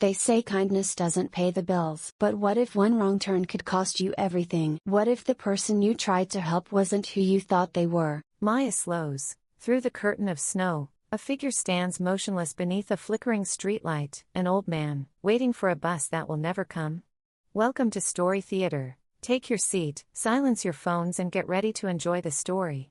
They say kindness doesn't pay the bills. But what if one wrong turn could cost you everything? What if the person you tried to help wasn't who you thought they were? Maya slows. Through the curtain of snow, a figure stands motionless beneath a flickering streetlight, an old man, waiting for a bus that will never come. Welcome to Story Theater. Take your seat, silence your phones and get ready to enjoy the story.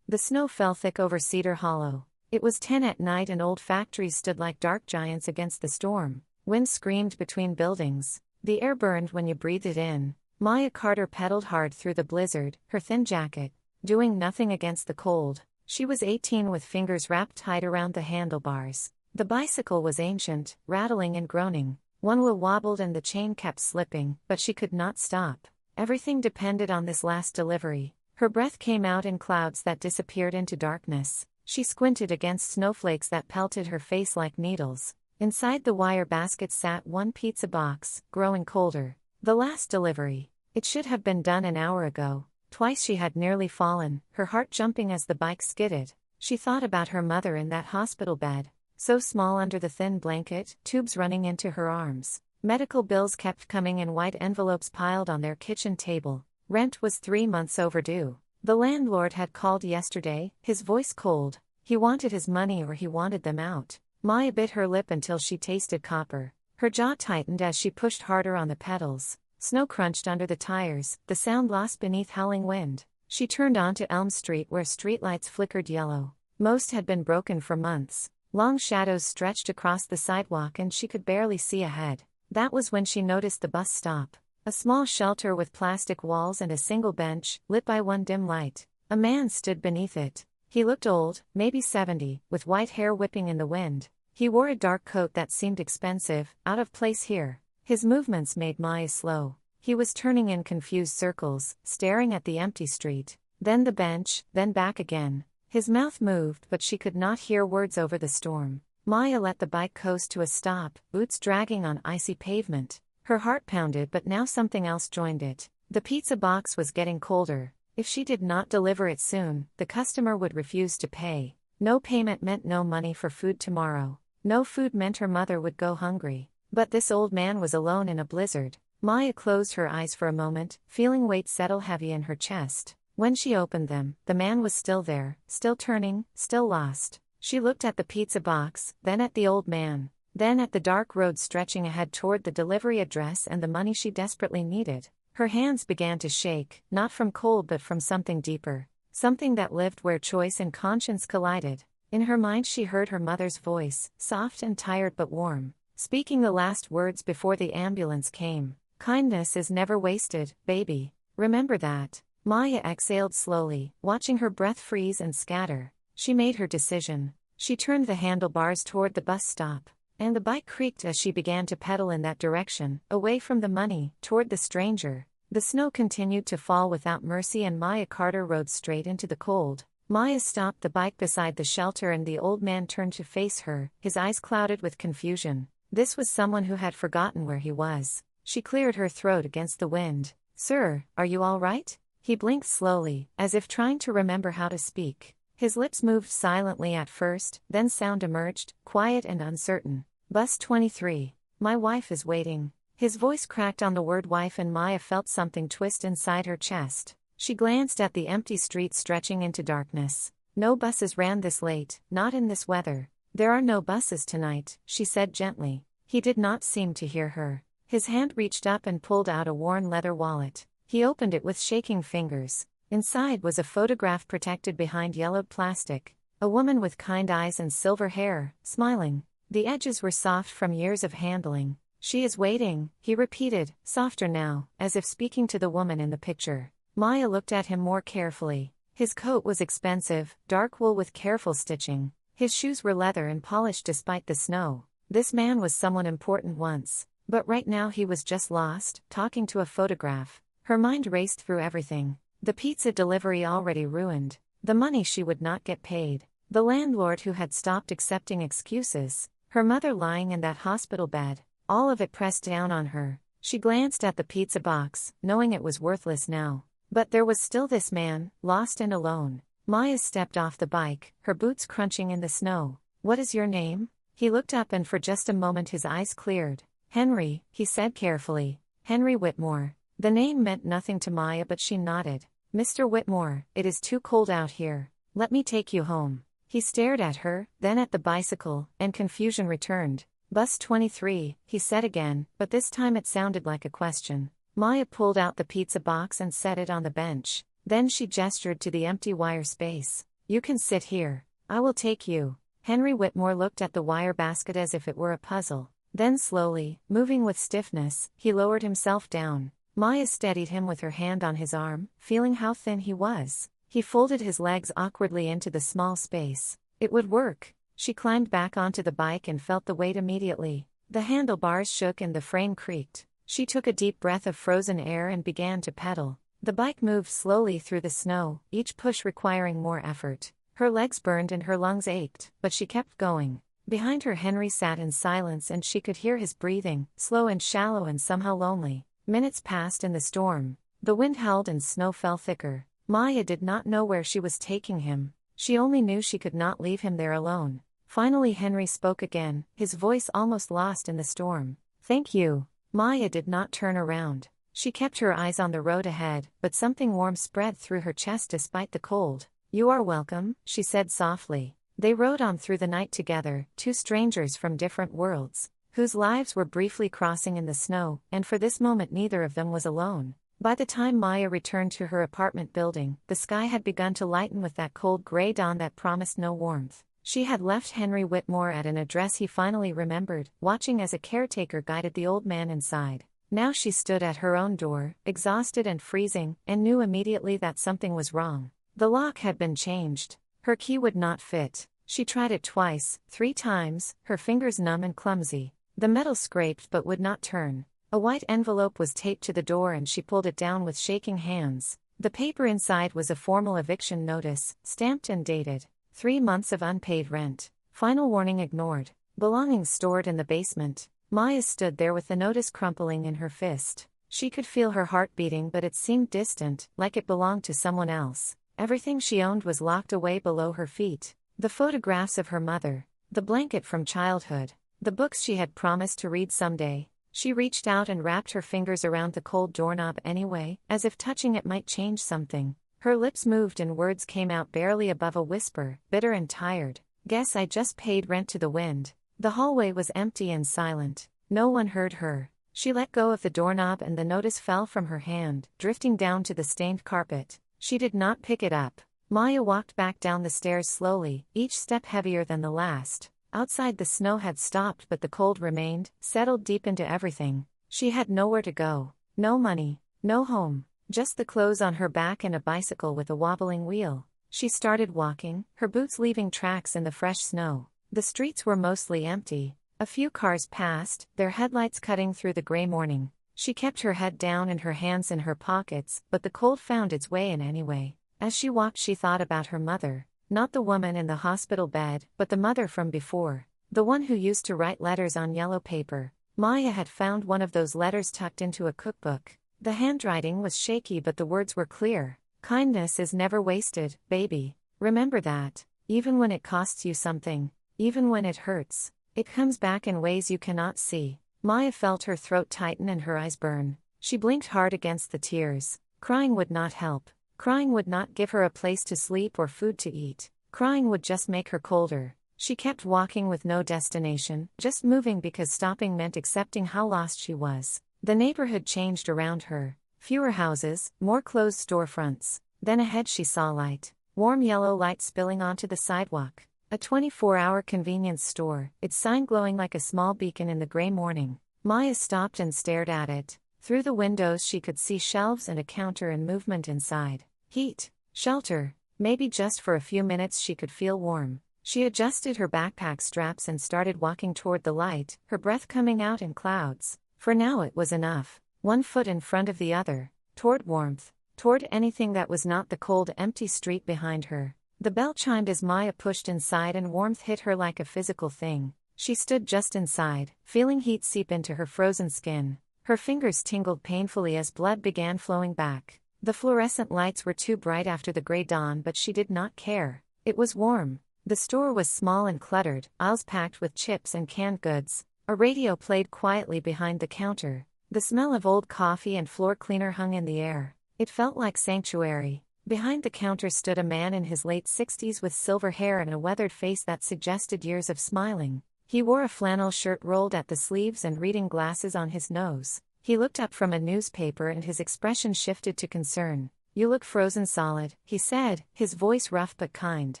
The snow fell thick over Cedar Hollow. It was 10 at night and old factories stood like dark giants against the storm. Wind screamed between buildings. The air burned when you breathed it in. Maya Carter pedaled hard through the blizzard, her thin jacket doing nothing against the cold. She was 18 with fingers wrapped tight around the handlebars. The bicycle was ancient, rattling and groaning. One wheel wobbled and the chain kept slipping, but she could not stop. Everything depended on this last delivery. Her breath came out in clouds that disappeared into darkness. She squinted against snowflakes that pelted her face like needles. Inside the wire basket sat one pizza box, growing colder. The last delivery. It should have been done an hour ago. Twice she had nearly fallen, her heart jumping as the bike skidded. She thought about her mother in that hospital bed, so small under the thin blanket, tubes running into her arms. Medical bills kept coming in white envelopes piled on their kitchen table. Rent was 3 months overdue. The landlord had called yesterday, his voice cold. He wanted his money or he wanted them out. Maya bit her lip until she tasted copper. Her jaw tightened as she pushed harder on the pedals. Snow crunched under the tires, the sound lost beneath howling wind. She turned onto Elm Street where streetlights flickered yellow. Most had been broken for months. Long shadows stretched across the sidewalk and she could barely see ahead. That was when she noticed the bus stop. A small shelter with plastic walls and a single bench, lit by one dim light. A man stood beneath it. He looked old, maybe 70, with white hair whipping in the wind. He wore a dark coat that seemed expensive, out of place here. His movements made Maya slow. He was turning in confused circles, staring at the empty street. Then the bench, then back again. His mouth moved but she could not hear words over the storm. Maya let the bike coast to a stop, boots dragging on icy pavement. Her heart pounded but now something else joined it. The pizza box was getting colder. If she did not deliver it soon, the customer would refuse to pay. No payment meant no money for food tomorrow. No food meant her mother would go hungry. But this old man was alone in a blizzard. Maya closed her eyes for a moment, feeling weight settle heavy in her chest. When she opened them, the man was still there, still turning, still lost. She looked at the pizza box, then at the old man, then at the dark road stretching ahead toward the delivery address and the money she desperately needed. Her hands began to shake, not from cold but from something deeper, something that lived where choice and conscience collided. In her mind she heard her mother's voice, soft and tired but warm, speaking the last words before the ambulance came. "Kindness is never wasted, baby. Remember that." Maya exhaled slowly, watching her breath freeze and scatter. She made her decision. She turned the handlebars toward the bus stop, and the bike creaked as she began to pedal in that direction, away from the money, toward the stranger. The snow continued to fall without mercy and Maya Carter rode straight into the cold. Maya stopped the bike beside the shelter and the old man turned to face her, his eyes clouded with confusion. This was someone who had forgotten where he was. She cleared her throat against the wind. "Sir, are you all right?" He blinked slowly, as if trying to remember how to speak. His lips moved silently at first, then sound emerged, quiet and uncertain. "Bus 23. My wife is waiting." His voice cracked on the word wife and Maya felt something twist inside her chest. She glanced at the empty street stretching into darkness. No buses ran this late, not in this weather. "There are no buses tonight," she said gently. He did not seem to hear her. His hand reached up and pulled out a worn leather wallet. He opened it with shaking fingers. Inside was a photograph protected behind yellowed plastic. A woman with kind eyes and silver hair, smiling. The edges were soft from years of handling. "She is waiting," he repeated, softer now, as if speaking to the woman in the picture. Maya looked at him more carefully. His coat was expensive, dark wool with careful stitching. His shoes were leather and polished despite the snow. This man was someone important once. But right now he was just lost, talking to a photograph. Her mind raced through everything. The pizza delivery already ruined. The money she would not get paid. The landlord who had stopped accepting excuses. Her mother lying in that hospital bed. All of it pressed down on her. She glanced at the pizza box, knowing it was worthless now. But there was still this man, lost and alone. Maya stepped off the bike, her boots crunching in the snow. "What is your name?" He looked up and for just a moment his eyes cleared. Henry, he said carefully. Henry Whitmore. The name meant nothing to Maya, but she nodded. Mr. Whitmore, it is too cold out here. Let me take you home. He stared at her, then at the bicycle, and confusion returned. Bus 23, he said again, but this time it sounded like a question. Maya pulled out the pizza box and set it on the bench. Then she gestured to the empty wire space. You can sit here. I will take you. Henry Whitmore looked at the wire basket as if it were a puzzle. Then slowly, moving with stiffness, he lowered himself down. Maya steadied him with her hand on his arm, feeling how thin he was. He folded his legs awkwardly into the small space. It would work. She climbed back onto the bike and felt the weight immediately. The handlebars shook and the frame creaked. She took a deep breath of frozen air and began to pedal. The bike moved slowly through the snow, each push requiring more effort. Her legs burned and her lungs ached, but she kept going. Behind her Henry sat in silence and she could hear his breathing, slow and shallow and somehow lonely. Minutes passed in the storm. The wind howled and snow fell thicker. Maya did not know where she was taking him. She only knew she could not leave him there alone. Finally Henry spoke again, his voice almost lost in the storm. Thank you. Maya did not turn around. She kept her eyes on the road ahead, but something warm spread through her chest despite the cold. You are welcome, she said softly. They rode on through the night together, two strangers from different worlds, whose lives were briefly crossing in the snow, and for this moment neither of them was alone. By the time Maya returned to her apartment building, the sky had begun to lighten with that cold gray dawn that promised no warmth. She had left Henry Whitmore at an address he finally remembered, watching as a caretaker guided the old man inside. Now she stood at her own door, exhausted and freezing, and knew immediately that something was wrong. The lock had been changed. Her key would not fit. She tried it twice, 3 times, her fingers numb and clumsy. The metal scraped but would not turn. A white envelope was taped to the door and she pulled it down with shaking hands. The paper inside was a formal eviction notice, stamped and dated. 3 months of unpaid rent. Final warning ignored. Belongings stored in the basement. Maya stood there with the notice crumpling in her fist. She could feel her heart beating, but it seemed distant, like it belonged to someone else. Everything she owned was locked away below her feet. The photographs of her mother. The blanket from childhood. The books she had promised to read someday. She reached out and wrapped her fingers around the cold doorknob anyway, as if touching it might change something. Her lips moved and words came out barely above a whisper, bitter and tired. Guess I just paid rent to the wind. The hallway was empty and silent. No one heard her. She let go of the doorknob and the notice fell from her hand, drifting down to the stained carpet. She did not pick it up. Maya walked back down the stairs slowly, each step heavier than the last. Outside the snow had stopped but the cold remained, settled deep into everything. She had nowhere to go. No money. No home. Just the clothes on her back and a bicycle with a wobbling wheel. She started walking, her boots leaving tracks in the fresh snow. The streets were mostly empty. A few cars passed, their headlights cutting through the gray morning. She kept her head down and her hands in her pockets, but the cold found its way in anyway. As she walked she thought about her mother. Not the woman in the hospital bed, but the mother from before. The one who used to write letters on yellow paper. Maya had found one of those letters tucked into a cookbook. The handwriting was shaky but the words were clear. Kindness is never wasted, baby. Remember that. Even when it costs you something. Even when it hurts. It comes back in ways you cannot see. Maya felt her throat tighten and her eyes burn. She blinked hard against the tears. Crying would not help. Crying would not give her a place to sleep or food to eat. Crying would just make her colder. She kept walking with no destination, just moving because stopping meant accepting how lost she was. The neighborhood changed around her. Fewer houses, more closed storefronts. Then ahead she saw light. Warm yellow light spilling onto the sidewalk. A 24-hour convenience store, its sign glowing like a small beacon in the gray morning. Maya stopped and stared at it. Through the windows she could see shelves and a counter and movement inside. Heat. Shelter. Maybe just for a few minutes she could feel warm. She adjusted her backpack straps and started walking toward the light, her breath coming out in clouds. For now it was enough. One foot in front of the other. Toward warmth. Toward anything that was not the cold, empty street behind her. The bell chimed as Maya pushed inside and warmth hit her like a physical thing. She stood just inside, feeling heat seep into her frozen skin. Her fingers tingled painfully as blood began flowing back. The fluorescent lights were too bright after the gray dawn, but she did not care. It was warm. The store was small and cluttered, aisles packed with chips and canned goods. A radio played quietly behind the counter. The smell of old coffee and floor cleaner hung in the air. It felt like sanctuary. Behind the counter stood a man in his late 60s with silver hair and a weathered face that suggested years of smiling. He wore a flannel shirt rolled at the sleeves and reading glasses on his nose. He looked up from a newspaper and his expression shifted to concern. "You look frozen solid," he said, his voice rough but kind.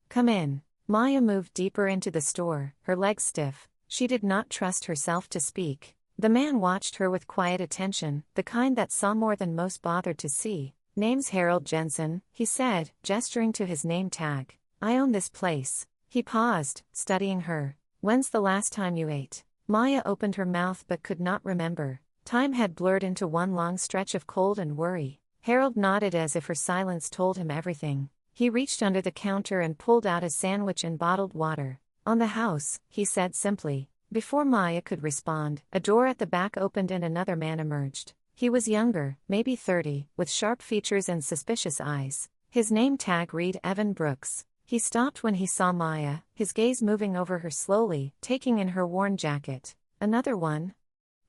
"Come in." Maya moved deeper into the store, her legs stiff. She did not trust herself to speak. The man watched her with quiet attention, the kind that saw more than most bothered to see. "Name's Harold Jensen," he said, gesturing to his name tag. "I own this place." He paused, studying her. "When's the last time you ate?" Maya opened her mouth but could not remember. Time had blurred into one long stretch of cold and worry. Harold nodded as if her silence told him everything. He reached under the counter and pulled out a sandwich and bottled water. "On the house," he said simply. Before Maya could respond, a door at the back opened and another man emerged. He was younger, maybe 30, with sharp features and suspicious eyes. His name tag read Evan Brooks. He stopped when he saw Maya, his gaze moving over her slowly, taking in her worn jacket. "Another one?"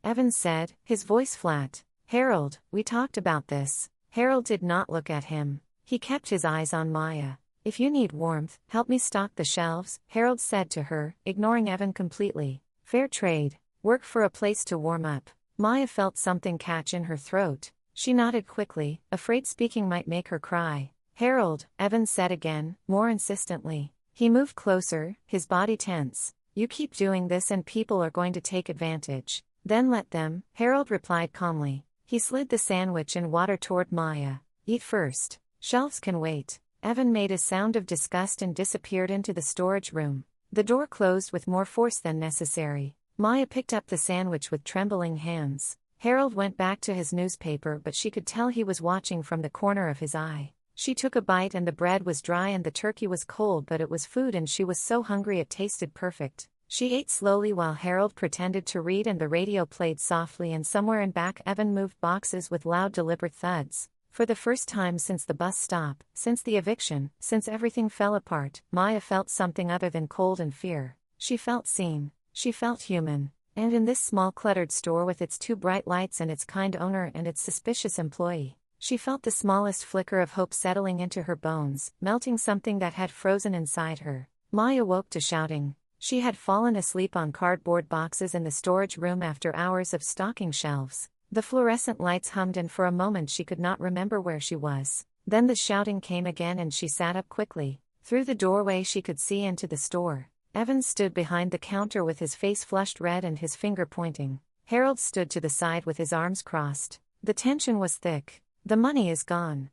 Evan said, his voice flat. "Harold, we talked about this." Harold did not look at him. He kept his eyes on Maya. "If you need warmth, help me stock the shelves," Harold said to her, ignoring Evan completely. "Fair trade. Work for a place to warm up." Maya felt something catch in her throat. She nodded quickly, afraid speaking might make her cry. "Harold," Evan said again, more insistently. He moved closer, his body tense. "You keep doing this and people are going to take advantage." "Then let them," Harold replied calmly. He slid the sandwich and water toward Maya. "Eat first. Shelves can wait." Evan made a sound of disgust and disappeared into the storage room. The door closed with more force than necessary. Maya picked up the sandwich with trembling hands. Harold went back to his newspaper, but she could tell he was watching from the corner of his eye. She took a bite and the bread was dry and the turkey was cold, but it was food and she was so hungry it tasted perfect. She ate slowly while Harold pretended to read and the radio played softly, and somewhere in back Evan moved boxes with loud deliberate thuds. For the first time since the bus stop, since the eviction, since everything fell apart, Maya felt something other than cold and fear. She felt seen. She felt human. And in this small cluttered store with its two bright lights and its kind owner and its suspicious employee, she felt the smallest flicker of hope settling into her bones, melting something that had frozen inside her. Maya woke to shouting. She had fallen asleep on cardboard boxes in the storage room after hours of stocking shelves. The fluorescent lights hummed and for a moment she could not remember where she was. Then the shouting came again and she sat up quickly. Through the doorway she could see into the store. Evan stood behind the counter with his face flushed red and his finger pointing. Harold stood to the side with his arms crossed. The tension was thick. "The money is gone."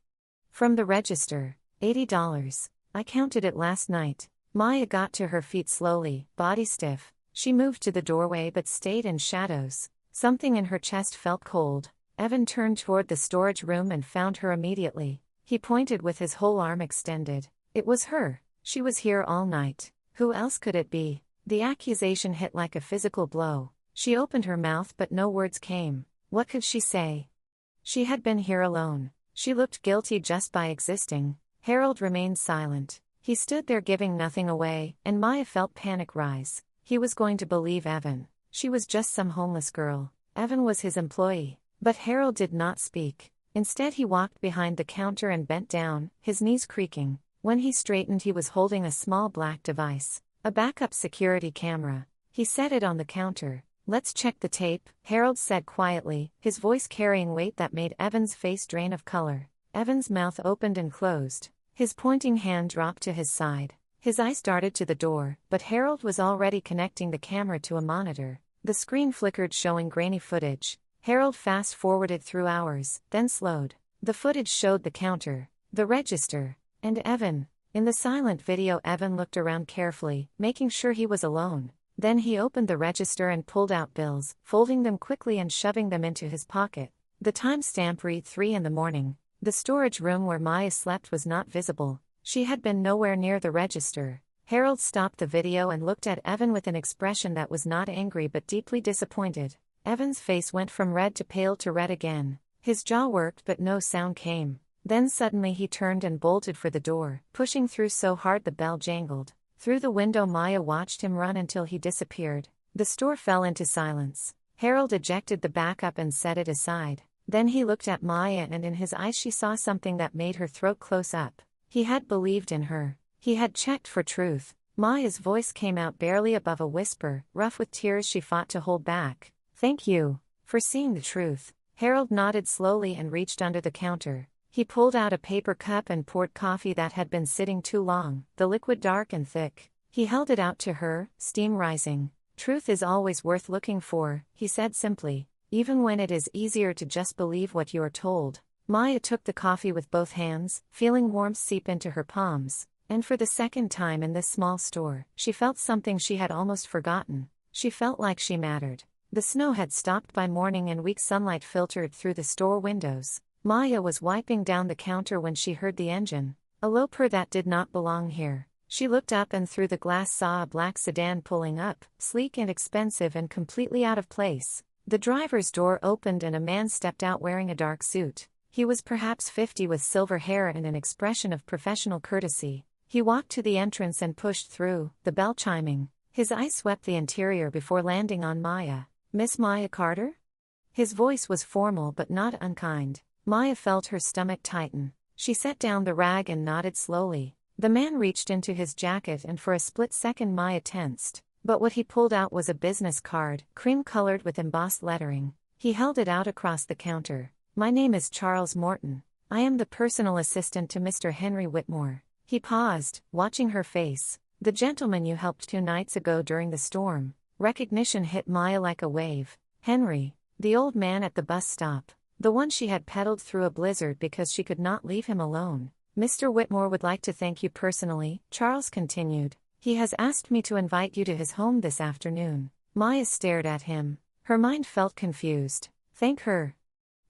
"From the register. $80. I counted it last night." Maya got to her feet slowly, body stiff. She moved to the doorway but stayed in shadows. Something in her chest felt cold. Evan turned toward the storage room and found her immediately. He pointed with his whole arm extended. It was her. She was here all night. Who else could it be? The accusation hit like a physical blow. She opened her mouth but no words came. What could she say? She had been here alone. She looked guilty just by existing. Harold remained silent. He stood there giving nothing away, and Maya felt panic rise. He was going to believe Evan. She was just some homeless girl. Evan was his employee. But Harold did not speak. Instead he walked behind the counter and bent down, his knees creaking. When he straightened he was holding a small black device. A backup security camera. He set it on the counter. "Let's check the tape," Harold said quietly, his voice carrying weight that made Evan's face drain of color. Evan's mouth opened and closed. His pointing hand dropped to his side. His eyes darted to the door, but Harold was already connecting the camera to a monitor. The screen flickered showing grainy footage. Harold fast-forwarded through hours, then slowed. The footage showed the counter, the register, and Evan. In the silent video Evan looked around carefully, making sure he was alone. Then he opened the register and pulled out bills, folding them quickly and shoving them into his pocket. The timestamp read 3 in the morning. The storage room where Maya slept was not visible. She had been nowhere near the register. Harold stopped the video and looked at Evan with an expression that was not angry but deeply disappointed. Evan's face went from red to pale to red again. His jaw worked but no sound came. Then suddenly he turned and bolted for the door, pushing through so hard the bell jangled. Through the window Maya watched him run until he disappeared. The store fell into silence. Harold ejected the backup and set it aside. Then he looked at Maya, and in his eyes she saw something that made her throat close up. He had believed in her. He had checked for truth. Maya's voice came out barely above a whisper, rough with tears she fought to hold back. "Thank you for seeing the truth." Harold nodded slowly and reached under the counter. He pulled out a paper cup and poured coffee that had been sitting too long, the liquid dark and thick. He held it out to her, steam rising. "Truth is always worth looking for," he said simply, "even when it is easier to just believe what you are told." Maya took the coffee with both hands, feeling warmth seep into her palms. And for the second time in this small store, she felt something she had almost forgotten. She felt like she mattered. The snow had stopped by morning and weak sunlight filtered through the store windows. Maya was wiping down the counter when she heard the engine. A low purr that did not belong here. She looked up and through the glass saw a black sedan pulling up, sleek and expensive and completely out of place. The driver's door opened and a man stepped out wearing a dark suit. He was perhaps 50 with silver hair and an expression of professional courtesy. He walked to the entrance and pushed through, the bell chiming. His eyes swept the interior before landing on Maya. "Miss Maya Carter?" His voice was formal but not unkind. Maya felt her stomach tighten. She set down the rag and nodded slowly. The man reached into his jacket and for a split second Maya tensed. But what he pulled out was a business card, cream-colored with embossed lettering. He held it out across the counter. "My name is Charles Morton. I am the personal assistant to Mr. Henry Whitmore." He paused, watching her face. "The gentleman you helped 2 nights ago during the storm." Recognition hit Maya like a wave. Henry, the old man at the bus stop. The one she had pedaled through a blizzard because she could not leave him alone. "Mr. Whitmore would like to thank you personally," Charles continued. "He has asked me to invite you to his home this afternoon." Maya stared at him. Her mind felt confused. Thank her.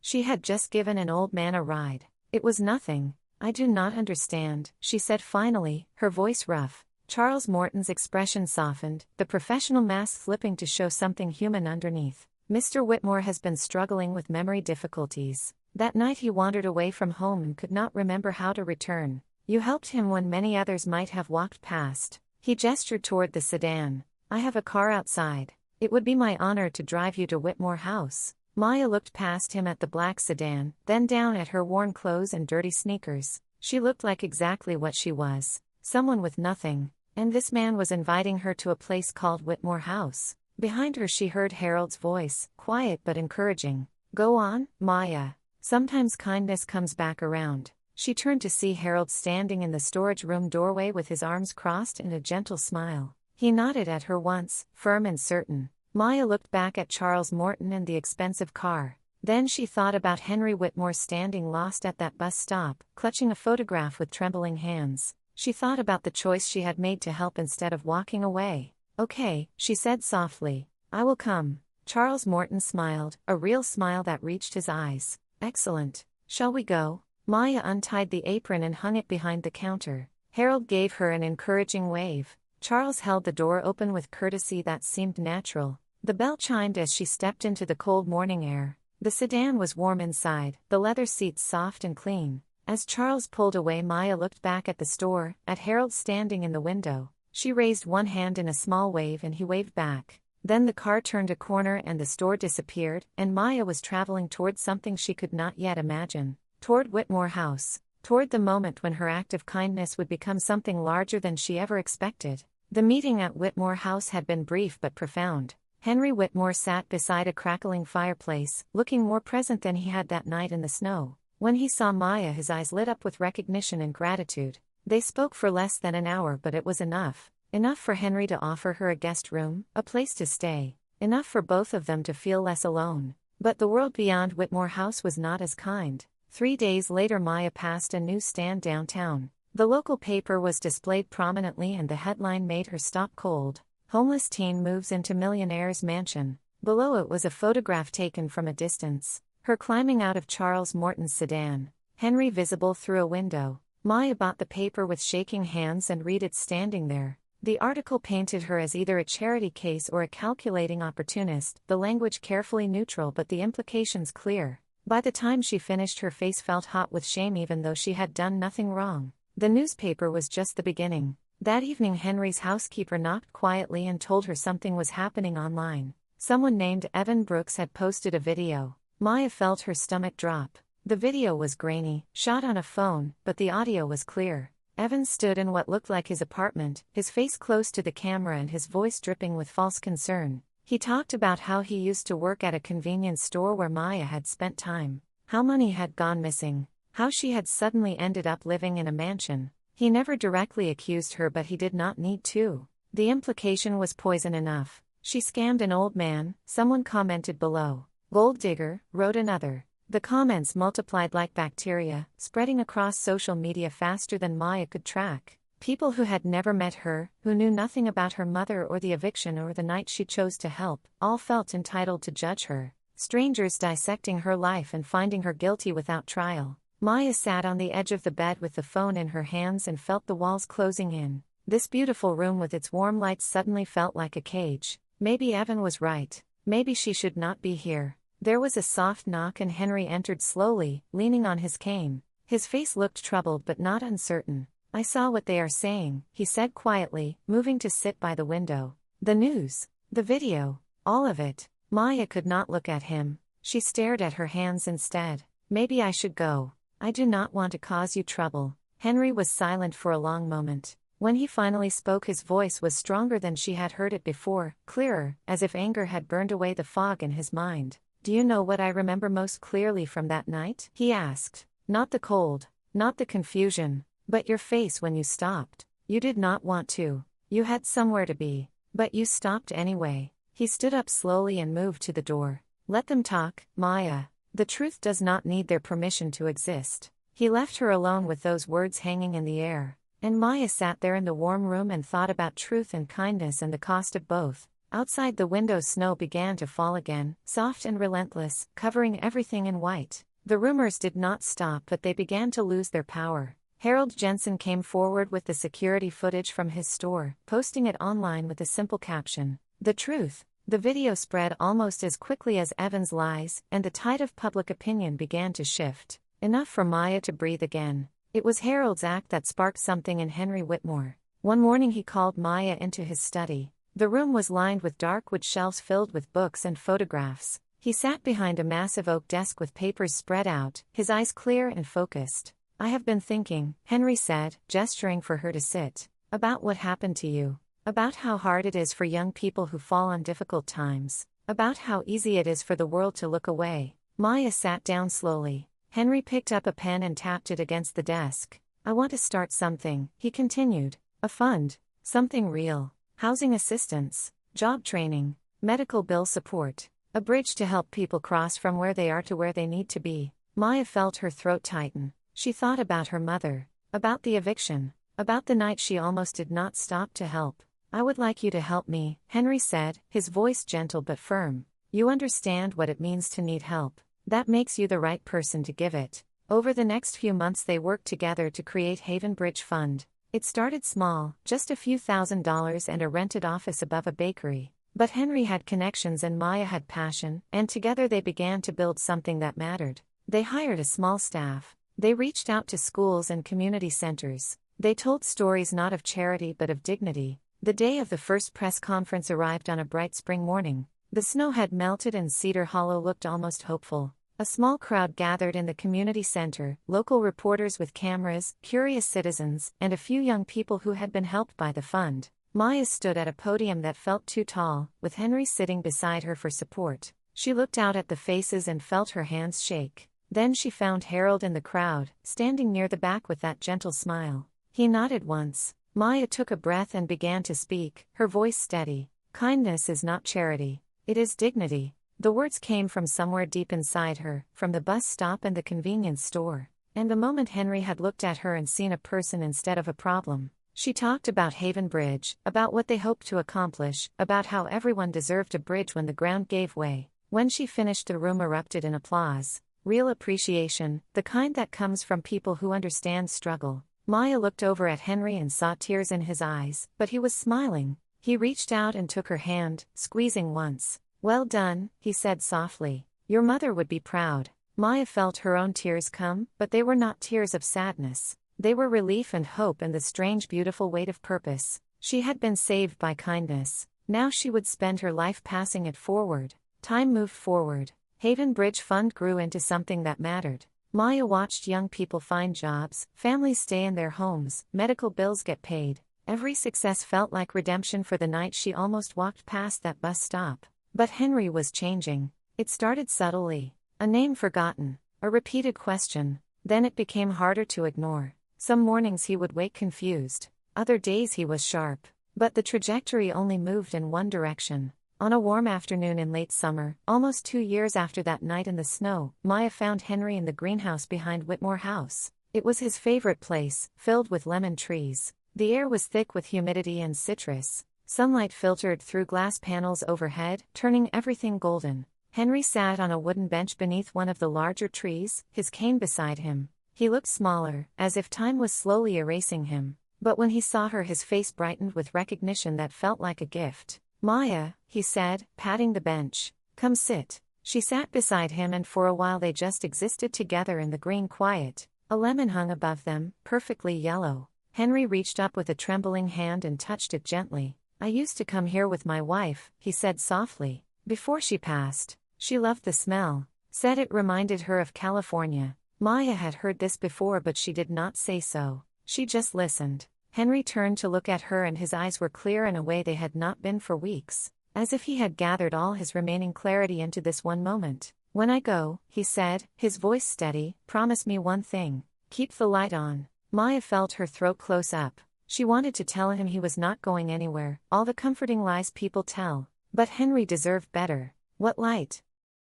She had just given an old man a ride. It was nothing. "I do not understand," she said finally, her voice rough. Charles Morton's expression softened, the professional mask flipping to show something human underneath. "Mr. Whitmore has been struggling with memory difficulties. That night he wandered away from home and could not remember how to return. You helped him when many others might have walked past." He gestured toward the sedan. "I have a car outside. It would be my honor to drive you to Whitmore House." Maya looked past him at the black sedan, then down at her worn clothes and dirty sneakers. She looked like exactly what she was. Someone with nothing. And this man was inviting her to a place called Whitmore House. Behind her she heard Harold's voice, quiet but encouraging. "Go on, Maya. Sometimes kindness comes back around." She turned to see Harold standing in the storage room doorway with his arms crossed and a gentle smile. He nodded at her once, firm and certain. Maya looked back at Charles Morton and the expensive car. Then she thought about Henry Whitmore standing lost at that bus stop, clutching a photograph with trembling hands. She thought about the choice she had made to help instead of walking away. "Okay," she said softly. "I will come." Charles Morton smiled, a real smile that reached his eyes. "Excellent. Shall we go?" Maya untied the apron and hung it behind the counter. Harold gave her an encouraging wave. Charles held the door open with courtesy that seemed natural. The bell chimed as she stepped into the cold morning air. The sedan was warm inside, the leather seats soft and clean. As Charles pulled away, Maya looked back at the store, at Harold standing in the window. She raised one hand in a small wave and he waved back. Then the car turned a corner and the store disappeared, and Maya was traveling toward something she could not yet imagine. Toward Whitmore House. Toward the moment when her act of kindness would become something larger than she ever expected. The meeting at Whitmore House had been brief but profound. Henry Whitmore sat beside a crackling fireplace, looking more present than he had that night in the snow. When he saw Maya, his eyes lit up with recognition and gratitude. They spoke for less than an hour, but it was enough. Enough for Henry to offer her a guest room, a place to stay. Enough for both of them to feel less alone. But the world beyond Whitmore House was not as kind. 3 days later, Maya passed a newsstand downtown. The local paper was displayed prominently and the headline made her stop cold. "Homeless teen moves into millionaire's mansion." Below it was a photograph taken from a distance. Her climbing out of Charles Morton's sedan. Henry visible through a window. Maya bought the paper with shaking hands and read it standing there. The article painted her as either a charity case or a calculating opportunist, the language carefully neutral but the implications clear. By the time she finished, her face felt hot with shame even though she had done nothing wrong. The newspaper was just the beginning. That evening, Henry's housekeeper knocked quietly and told her something was happening online. Someone named Evan Brooks had posted a video. Maya felt her stomach drop. The video was grainy, shot on a phone, but the audio was clear. Evan stood in what looked like his apartment, his face close to the camera and his voice dripping with false concern. He talked about how he used to work at a convenience store where Maya had spent time, how money had gone missing, how she had suddenly ended up living in a mansion. He never directly accused her, but he did not need to. The implication was poison enough. She scammed an old man, someone commented below. Gold digger, wrote another. The comments multiplied like bacteria, spreading across social media faster than Maya could track. People who had never met her, who knew nothing about her mother or the eviction or the night she chose to help, all felt entitled to judge her. Strangers dissecting her life and finding her guilty without trial. Maya sat on the edge of the bed with the phone in her hands and felt the walls closing in. This beautiful room with its warm lights suddenly felt like a cage. Maybe Evan was right. Maybe she should not be here. There was a soft knock and Henry entered slowly, leaning on his cane. His face looked troubled but not uncertain. "I saw what they are saying," he said quietly, moving to sit by the window. "The news. The video. All of it." Maya could not look at him. She stared at her hands instead. "Maybe I should go. I do not want to cause you trouble." Henry was silent for a long moment. When he finally spoke, his voice was stronger than she had heard it before, clearer, as if anger had burned away the fog in his mind. "Do you know what I remember most clearly from that night?" he asked. "Not the cold, not the confusion, but your face when you stopped. You did not want to. You had somewhere to be, but you stopped anyway." He stood up slowly and moved to the door. "Let them talk, Maya. The truth does not need their permission to exist." He left her alone with those words hanging in the air. And Maya sat there in the warm room and thought about truth and kindness and the cost of both. Outside the window, snow began to fall again, soft and relentless, covering everything in white. The rumors did not stop, but they began to lose their power. Harold Jensen came forward with the security footage from his store, posting it online with a simple caption, "The truth." The video spread almost as quickly as Evan's lies, and the tide of public opinion began to shift. Enough for Maya to breathe again. It was Harold's act that sparked something in Henry Whitmore. One morning he called Maya into his study. The room was lined with dark wood shelves filled with books and photographs. He sat behind a massive oak desk with papers spread out, his eyes clear and focused. "I have been thinking," Henry said, gesturing for her to sit, "about what happened to you. About how hard it is for young people who fall on difficult times. About how easy it is for the world to look away." Maya sat down slowly. Henry picked up a pen and tapped it against the desk. "I want to start something," he continued. "A fund. Something real. Housing assistance, job training, medical bill support. A bridge to help people cross from where they are to where they need to be." Maya felt her throat tighten. She thought about her mother. About the eviction. About the night she almost did not stop to help. "I would like you to help me," Henry said, his voice gentle but firm. "You understand what it means to need help. That makes you the right person to give it." Over the next few months they worked together to create Haven Bridge Fund. It started small, just a few $1,000s and a rented office above a bakery. But Henry had connections and Maya had passion, and together they began to build something that mattered. They hired a small staff. They reached out to schools and community centers. They told stories not of charity but of dignity. The day of the first press conference arrived on a bright spring morning. The snow had melted and Cedar Hollow looked almost hopeful. A small crowd gathered in the community center, local reporters with cameras, curious citizens, and a few young people who had been helped by the fund. Maya stood at a podium that felt too tall, with Henry sitting beside her for support. She looked out at the faces and felt her hands shake. Then she found Harold in the crowd, standing near the back with that gentle smile. He nodded once. Maya took a breath and began to speak, her voice steady. "Kindness is not charity. It is dignity." The words came from somewhere deep inside her, from the bus stop and the convenience store. And the moment Henry had looked at her and seen a person instead of a problem. She talked about Haven Bridge, about what they hoped to accomplish, about how everyone deserved a bridge when the ground gave way. When she finished, the room erupted in applause. Real appreciation, the kind that comes from people who understand struggle. Maya looked over at Henry and saw tears in his eyes, but he was smiling. He reached out and took her hand, squeezing once. "Well done," he said softly. "Your mother would be proud." Maya felt her own tears come, but they were not tears of sadness. They were relief and hope and the strange beautiful weight of purpose. She had been saved by kindness. Now she would spend her life passing it forward. Time moved forward. Haven Bridge Fund grew into something that mattered. Maya watched young people find jobs, families stay in their homes, medical bills get paid. Every success felt like redemption for the night she almost walked past that bus stop. But Henry was changing. It started subtly. A name forgotten. A repeated question. Then it became harder to ignore. Some mornings he would wake confused. Other days he was sharp. But the trajectory only moved in one direction. On a warm afternoon in late summer, almost 2 years after that night in the snow, Maya found Henry in the greenhouse behind Whitmore House. It was his favorite place, filled with lemon trees. The air was thick with humidity and citrus. Sunlight filtered through glass panels overhead, turning everything golden. Henry sat on a wooden bench beneath one of the larger trees, his cane beside him. He looked smaller, as if time was slowly erasing him. But when he saw her, his face brightened with recognition that felt like a gift. "Maya," he said, patting the bench. "Come sit." She sat beside him and for a while they just existed together in the green quiet. A lemon hung above them, perfectly yellow. Henry reached up with a trembling hand and touched it gently. "I used to come here with my wife," he said softly, "before she passed. She loved the smell. Said it reminded her of California." Maya had heard this before but she did not say so. She just listened. Henry turned to look at her and his eyes were clear in a way they had not been for weeks. As if he had gathered all his remaining clarity into this one moment. "When I go," he said, his voice steady, "promise me one thing. Keep the light on." Maya felt her throat close up. She wanted to tell him he was not going anywhere, all the comforting lies people tell. But Henry deserved better. "What light?"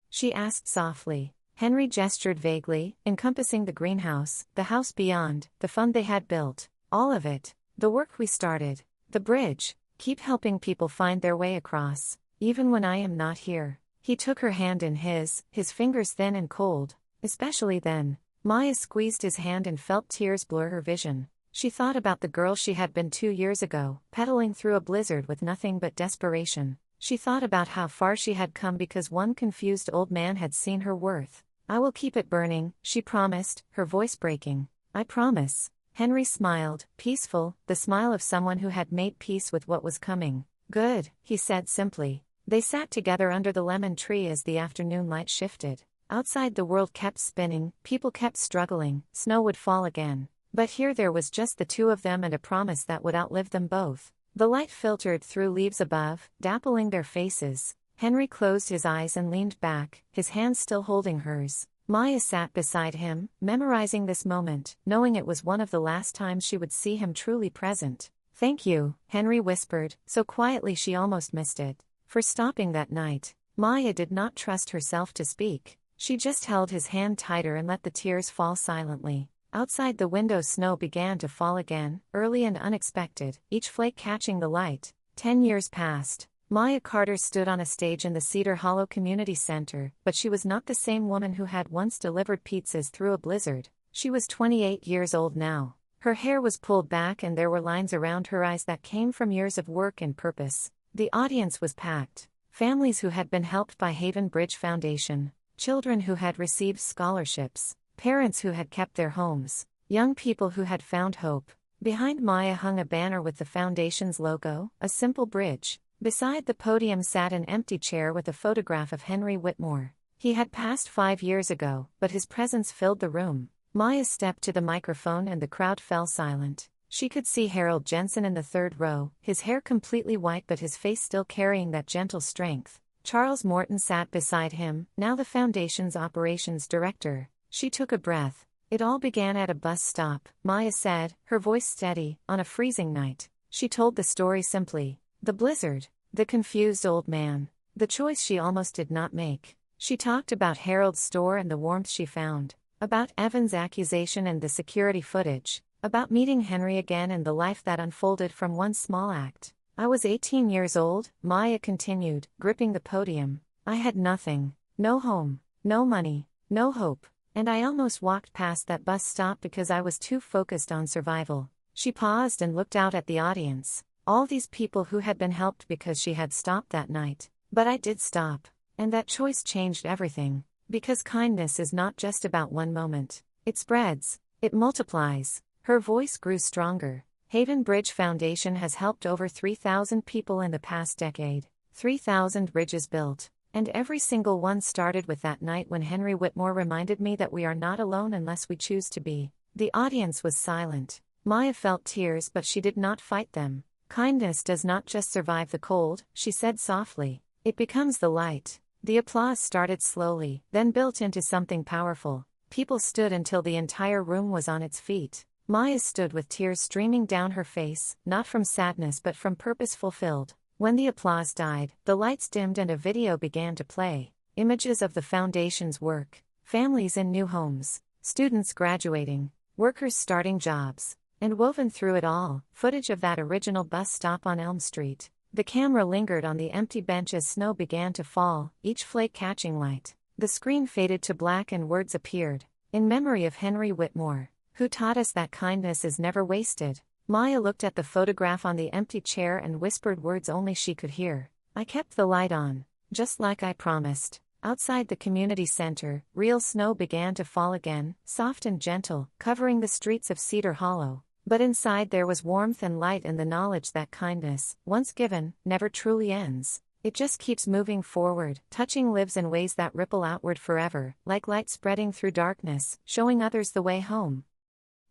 she asked softly. Henry gestured vaguely, encompassing the greenhouse, the house beyond, the fund they had built. All of it. The work we started. The bridge. Keep helping people find their way across. Even when I am not here. He took her hand in his fingers thin and cold. Especially then. Maya squeezed his hand and felt tears blur her vision. She thought about the girl she had been 2 years ago, pedaling through a blizzard with nothing but desperation. She thought about how far she had come because one confused old man had seen her worth. "I will keep it burning," she promised, her voice breaking. "I promise." Henry smiled, peaceful, the smile of someone who had made peace with what was coming. "Good," he said simply. They sat together under the lemon tree as the afternoon light shifted. Outside the world kept spinning, people kept struggling, snow would fall again. But here there was just the two of them and a promise that would outlive them both. The light filtered through leaves above, dappling their faces. Henry closed his eyes and leaned back, his hand still holding hers. Maya sat beside him, memorizing this moment, knowing it was one of the last times she would see him truly present. "Thank you," Henry whispered, so quietly she almost missed it. "For stopping that night." Maya did not trust herself to speak. She just held his hand tighter and let the tears fall silently. Outside the window snow began to fall again, early and unexpected, each flake catching the light. 10 years passed. Maya Carter stood on a stage in the Cedar Hollow Community Center, but she was not the same woman who had once delivered pizzas through a blizzard. She was 28 years old now. Her hair was pulled back and there were lines around her eyes that came from years of work and purpose. The audience was packed. Families who had been helped by Haven Bridge Foundation, children who had received scholarships, parents who had kept their homes, young people who had found hope. Behind Maya hung a banner with the foundation's logo, a simple bridge. Beside the podium sat an empty chair with a photograph of Henry Whitmore. He had passed 5 years ago, but his presence filled the room. Maya stepped to the microphone and the crowd fell silent. She could see Harold Jensen in the third row, his hair completely white but his face still carrying that gentle strength. Charles Morton sat beside him, now the foundation's operations director. She took a breath. "It all began at a bus stop," Maya said, her voice steady, "on a freezing night." She told the story simply. The blizzard, the confused old man, the choice she almost did not make. She talked about Harold's store and the warmth she found, about Evan's accusation and the security footage, about meeting Henry again and the life that unfolded from one small act. "I was 18 years old," Maya continued, gripping the podium. "I had nothing, no home, no money, no hope, and I almost walked past that bus stop because I was too focused on survival." She paused and looked out at the audience. All these people who had been helped because she had stopped that night. But I did stop. And that choice changed everything. Because kindness is not just about one moment. It spreads. It multiplies. Her voice grew stronger. Haven Bridge Foundation has helped over 3,000 people in the past decade. 3,000 bridges built. And every single one started with that night when Henry Whitmore reminded me that we are not alone unless we choose to be. The audience was silent. Maya felt tears, but she did not fight them. Kindness does not just survive the cold, she said softly. It becomes the light. The applause started slowly, then built into something powerful. People stood until the entire room was on its feet. Maya stood with tears streaming down her face, not from sadness but from purpose fulfilled. When the applause died, the lights dimmed and a video began to play. Images of the foundation's work, families in new homes, students graduating, workers starting jobs. And woven through it all, footage of that original bus stop on Elm Street. The camera lingered on the empty bench as snow began to fall, each flake catching light. The screen faded to black and words appeared. In memory of Henry Whitmore, who taught us that kindness is never wasted. Maya looked at the photograph on the empty chair and whispered words only she could hear. I kept the light on, just like I promised. Outside the community center, real snow began to fall again, soft and gentle, covering the streets of Cedar Hollow. But inside there was warmth and light and the knowledge that kindness, once given, never truly ends. It just keeps moving forward, touching lives in ways that ripple outward forever, like light spreading through darkness, showing others the way home.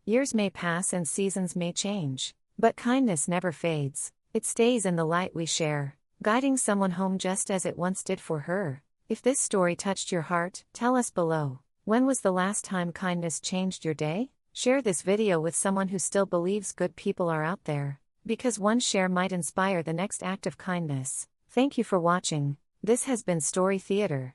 Years may pass and seasons may change, but kindness never fades. It stays in the light we share, guiding someone home just as it once did for her. If this story touched your heart, tell us below. When was the last time kindness changed your day? Share this video with someone who still believes good people are out there, because one share might inspire the next act of kindness. Thank you for watching. This has been Story Theater.